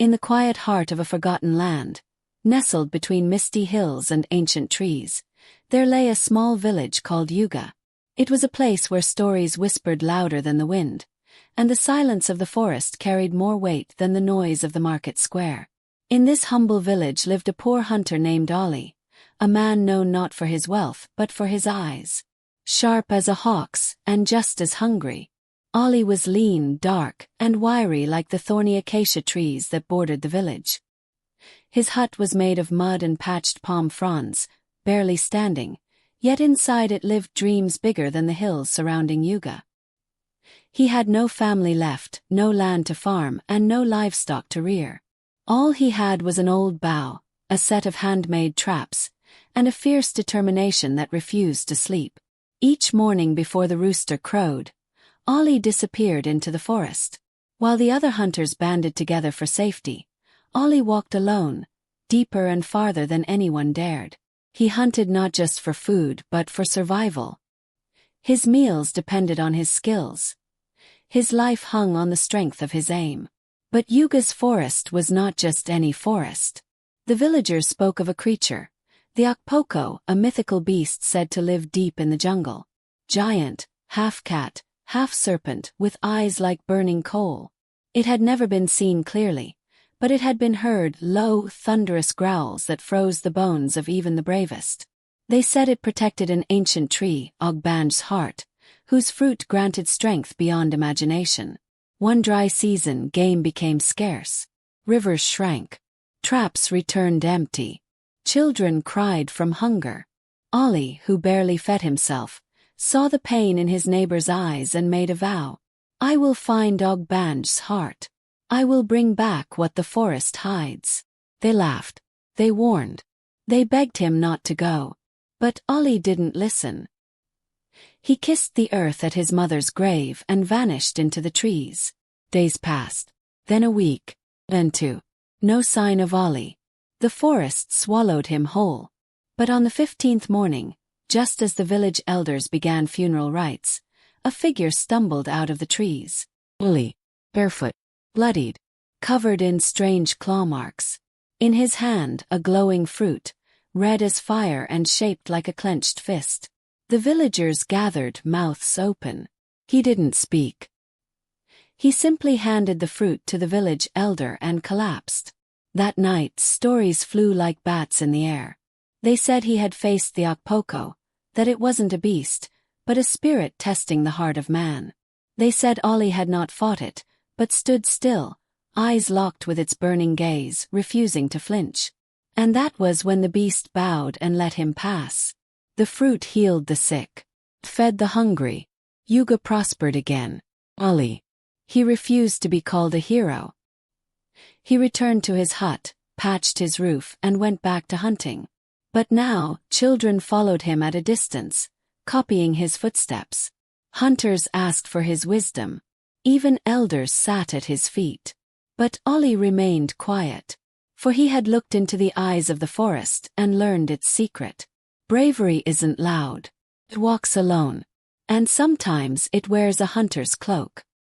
In the quiet heart of a forgotten land, nestled between misty hills and ancient trees, there lay a small village called Yuga. It was a place where stories whispered louder than the wind, and the silence of the forest carried more weight than the noise of the market square. In this humble village lived a poor hunter named Ollie, a man known not for his wealth but for his eyes. Sharp as a hawk's, and just as hungry. Ollie was lean, dark, and wiry like the thorny acacia trees that bordered the village. His hut was made of mud and patched palm fronds, barely standing, yet inside it lived dreams bigger than the hills surrounding Yuga. He had no family left, no land to farm, and no livestock to rear. All he had was an old bow, a set of handmade traps, and a fierce determination that refused to sleep. Each morning before the rooster crowed, Ollie disappeared into the forest. While the other hunters banded together for safety, Ollie walked alone, deeper and farther than anyone dared. He hunted not just for food but for survival. His meals depended on his skills. His life hung on the strength of his aim. But Yuga's forest was not just any forest. The villagers spoke of a creature, the Akpoko, a mythical beast said to live deep in the jungle. Giant, half-cat, half-serpent, with eyes like burning coal. It had never been seen clearly, but it had been heard low, thunderous growls that froze the bones of even the bravest. They said it protected an ancient tree, Ogbanj's heart, whose fruit granted strength beyond imagination. One dry season, game became scarce. Rivers shrank. Traps returned empty. Children cried from hunger. Ollie, who barely fed himself, saw the pain in his neighbor's eyes and made a vow. I will find Ogbanj's heart. I will bring back what the forest hides. They laughed. They warned. They begged him not to go. But Ollie didn't listen. He kissed the earth at his mother's grave and vanished into the trees. Days passed. Then a week. Then two. No sign of Ollie. The forest swallowed him whole. But on the 15th morning, just as the village elders began funeral rites, a figure stumbled out of the trees. Ollie, barefoot, bloodied, covered in strange claw marks. In his hand a glowing fruit, red as fire and shaped like a clenched fist. The villagers gathered, mouths open. He didn't speak. He simply handed the fruit to the village elder and collapsed. That night stories flew like bats in the air. They said he had faced the Akpoko, that it wasn't a beast, but a spirit testing the heart of man. They said Ollie had not fought it, but stood still, eyes locked with its burning gaze, refusing to flinch. And that was when the beast bowed and let him pass. The fruit healed the sick, fed the hungry. Yuga prospered again. Ollie. He refused to be called a hero. He returned to his hut, patched his roof, and went back to hunting. But now, children followed him at a distance, copying his footsteps. Hunters asked for his wisdom. Even elders sat at his feet. But Ollie remained quiet, for he had looked into the eyes of the forest and learned its secret. Bravery isn't loud. It walks alone. And sometimes it wears a hunter's cloak.